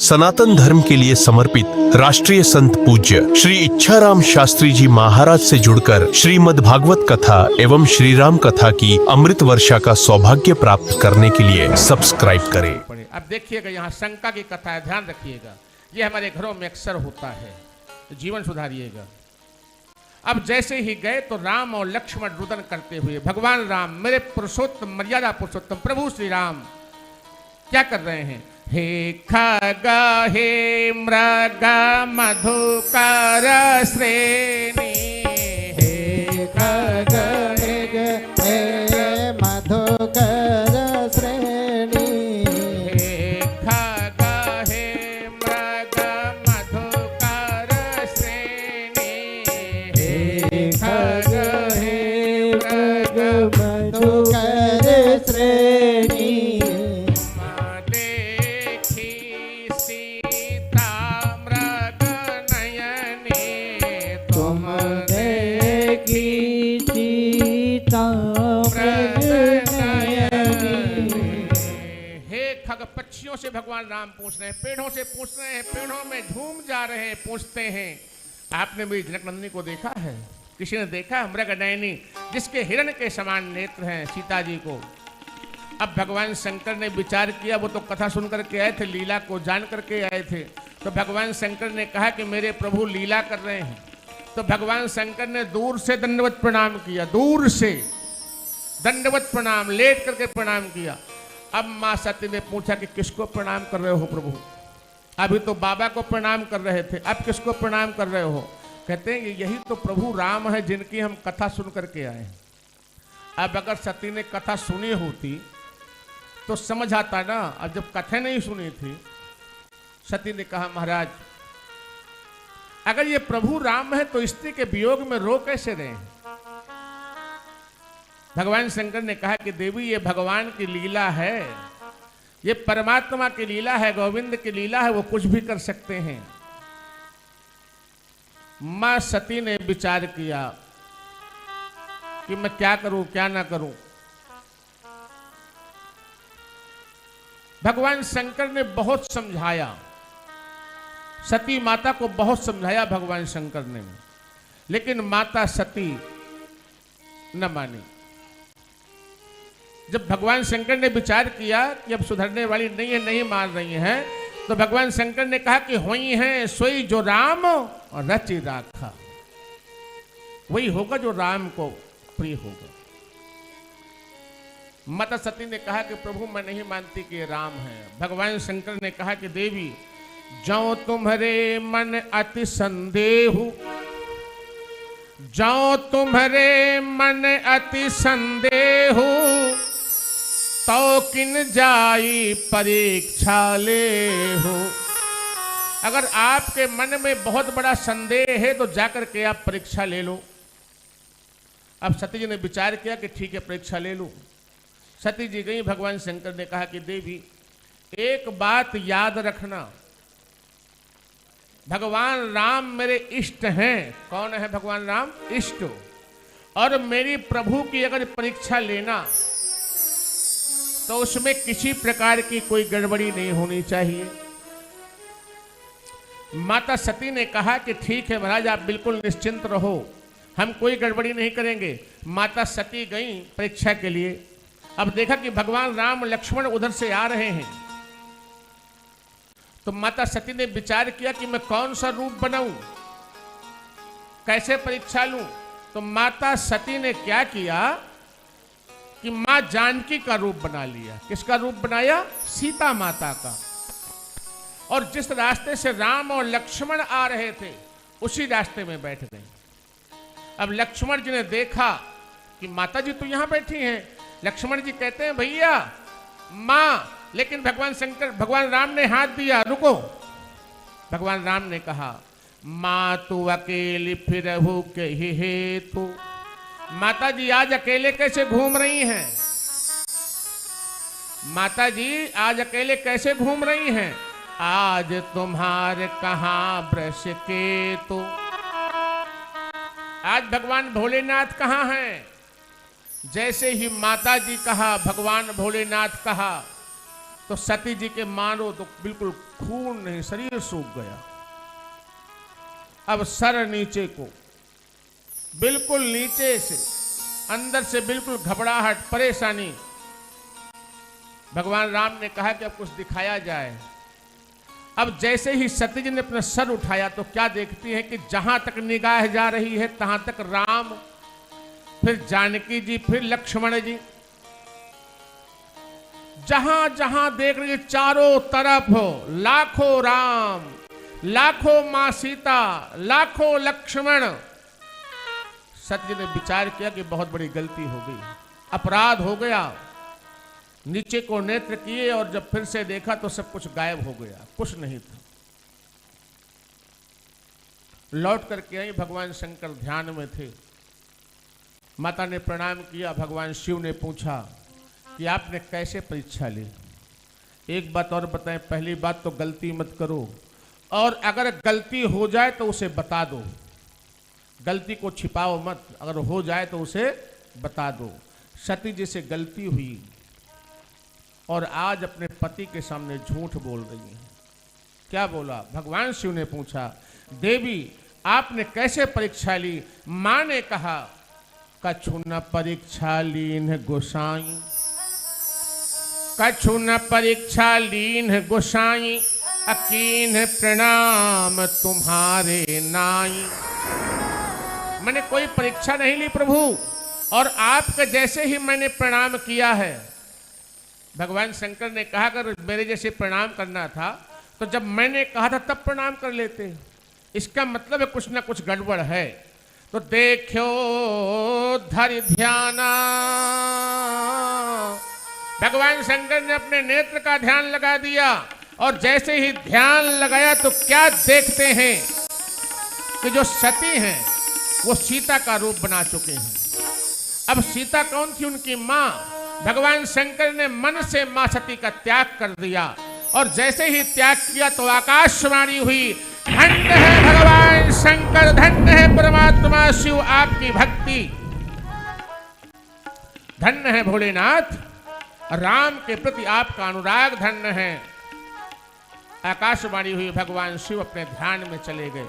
सनातन धर्म के लिए समर्पित राष्ट्रीय संत पूज्य श्री इच्छाराम शास्त्री जी महाराज से जुड़कर श्रीमद् भागवत कथा एवं श्री राम कथा की अमृत वर्षा का सौभाग्य प्राप्त करने के लिए सब्सक्राइब करें। अब देखिएगा, यहाँ शंका की कथा है, ध्यान रखिएगा। ये हमारे घरों में अक्सर होता है, जीवन सुधारिएगा। अब जैसे ही गए तो राम और लक्ष्मण रुदन करते हुए, भगवान राम मेरे पुरुषोत्तम मर्यादा पुरुषोत्तम प्रभु श्री राम क्या कर रहे हैं? हे खग हे मृग मधुकर श्रेणी, हे खग हे मधुकर श्रेणी, हे खग हे मृग मधुकर श्रेणी, हे खग हे मृग मधुकर श्रेणी, पक्षियों से भगवान राम पूछ रहे हैं, पेड़ों से पूछ रहे हैं, पेड़ों में झूम जा रहे हैं, पूछते हैं आपने मेरी जनक नंदिनी को देखा है? किसी ने देखा? मृग नयनी जिसके हिरण के समान नेत्र हैं सीता जी को। अब भगवान शंकर ने विचार किया, वो तो कथा सुन करके आए थे, लीला को जान करके आए थे। तो भगवान शंकर ने कहा कि मेरे प्रभु लीला कर रहे हैं। तो भगवान शंकर ने दूर से दंडवत प्रणाम किया, दूर से दंडवत प्रणाम, लेट करके प्रणाम किया। अब माँ सती ने पूछा कि किसको प्रणाम कर रहे हो प्रभु? अभी तो बाबा को प्रणाम कर रहे थे, अब किसको प्रणाम कर रहे हो? कहते हैं यही तो प्रभु राम है जिनकी हम कथा सुन करके आए हैं। अब अगर सती ने कथा सुनी होती तो समझ आता ना। अब जब कथा नहीं सुनी थी, सती ने कहा महाराज अगर ये प्रभु राम है तो स्त्री के वियोग में रो कैसे रहे? भगवान शंकर ने कहा कि देवी ये भगवान की लीला है, ये परमात्मा की लीला है, गोविंद की लीला है, वो कुछ भी कर सकते हैं। मां सती ने विचार किया कि मैं क्या करूं क्या ना करूं। भगवान शंकर ने बहुत समझाया, सती माता को बहुत समझाया भगवान शंकर ने, लेकिन माता सती न मानी। जब भगवान शंकर ने विचार किया कि अब सुधरने वाली नहीं है, नहीं मान रही है, तो भगवान शंकर ने कहा कि हुई है सोई जो राम और रचि राखा, वही होगा जो राम को प्रिय होगा। माता सती ने कहा कि प्रभु मैं नहीं मानती कि ये राम है। भगवान शंकर ने कहा कि देवी जो तुम्हारे मन अति संदेहु, जो तुम्हारे मन अति संदेहु, तो किन जाई परीक्षा ले हो। अगर आपके मन में बहुत बड़ा संदेह है तो जाकर के आप परीक्षा ले लो। अब सती जी ने विचार किया कि ठीक है परीक्षा ले लो। सती जी गई, भगवान शंकर ने कहा कि देवी एक बात याद रखना, भगवान राम मेरे इष्ट हैं। कौन है भगवान राम? इष्ट। और मेरी प्रभु की अगर परीक्षा लेना तो उसमें किसी प्रकार की कोई गड़बड़ी नहीं होनी चाहिए। माता सती ने कहा कि ठीक है महाराज आप बिल्कुल निश्चिंत रहो, हम कोई गड़बड़ी नहीं करेंगे। माता सती गई परीक्षा के लिए। अब देखा कि भगवान राम लक्ष्मण उधर से आ रहे हैं, तो माता सती ने विचार किया कि मैं कौन सा रूप बनाऊं, कैसे परीक्षा लूं। तो माता सती ने क्या किया कि मां जानकी का रूप बना लिया। किसका रूप बनाया? सीता माता का। और जिस रास्ते से राम और लक्ष्मण आ रहे थे उसी रास्ते में बैठ गए। अब लक्ष्मण जी ने देखा कि माता जी तो यहां बैठी हैं। लक्ष्मण जी कहते हैं भैया मां, लेकिन भगवान राम ने हाथ दिया, रुको। भगवान राम ने कहा मां तू अकेली फिरहु के ही हेतु। माता जी आज अकेले कैसे घूम रही हैं? माता जी आज अकेले कैसे घूम रही हैं? आज तुम्हारे कहां वृष के तो, आज भगवान भोलेनाथ कहां हैं? जैसे ही माता जी कहा, भगवान भोलेनाथ कहा, तो सती जी के मारो तो बिल्कुल खून नहीं, शरीर सूख गया। अब सर नीचे को, बिल्कुल नीचे से, अंदर से बिल्कुल घबराहट, परेशानी। भगवान राम ने कहा कि अब कुछ दिखाया जाए। अब जैसे ही सती जी ने अपना सर उठाया तो क्या देखती है कि जहां तक निगाह जा रही है तहां तक राम, फिर जानकी जी, फिर लक्ष्मण जी, जहां जहां देख रही है चारों तरफ लाखों राम, लाखों मां सीता, लाखों लक्ष्मण। सती जी ने विचार किया कि बहुत बड़ी गलती हो गई, अपराध हो गया। नीचे को नेत्र किए और जब फिर से देखा तो सब कुछ गायब हो गया, कुछ नहीं था। लौट करके आई, भगवान शंकर ध्यान में थे। माता ने प्रणाम किया। भगवान शिव ने पूछा कि आपने कैसे परीक्षा ली। एक बात और बताएं, पहली बात तो गलती मत करो, और अगर गलती हो जाए तो उसे बता दो। गलती को छिपाओ मत, अगर हो जाए तो उसे बता दो। सती जी से गलती हुई और आज अपने पति के सामने झूठ बोल रही है। क्या बोला? भगवान शिव ने पूछा, देवी आपने कैसे परीक्षा ली? मां ने कहा, कछु न परीक्षा लीन गोसाई, कछु न परीक्षा लीन गोसाई, अकीन प्रणाम तुम्हारे नाई। मैंने कोई परीक्षा नहीं ली प्रभु, और आपके जैसे ही मैंने प्रणाम किया है। भगवान शंकर ने कहा, अगर मेरे जैसे प्रणाम करना था तो जब मैंने कहा था तब प्रणाम कर लेते। इसका मतलब है कुछ ना कुछ गड़बड़ है। तो देखो धरि ध्याना, भगवान शंकर ने अपने नेत्र का ध्यान लगा दिया, और जैसे ही ध्यान लगाया तो क्या देखते हैं कि जो सती हैं वो सीता का रूप बना चुके हैं। अब सीता कौन थी? उनकी मां। भगवान शंकर ने मन से मां सती का त्याग कर दिया, और जैसे ही त्याग किया तो आकाशवाणी हुई, धन्य है भगवान शंकर, धन्य है परमात्मा शिव, आपकी भक्ति। धन्य है भोलेनाथ, राम के प्रति आपका अनुराग धन्य है। आकाशवाणी हुई, भगवान शिव अपने ध्यान में चले गए।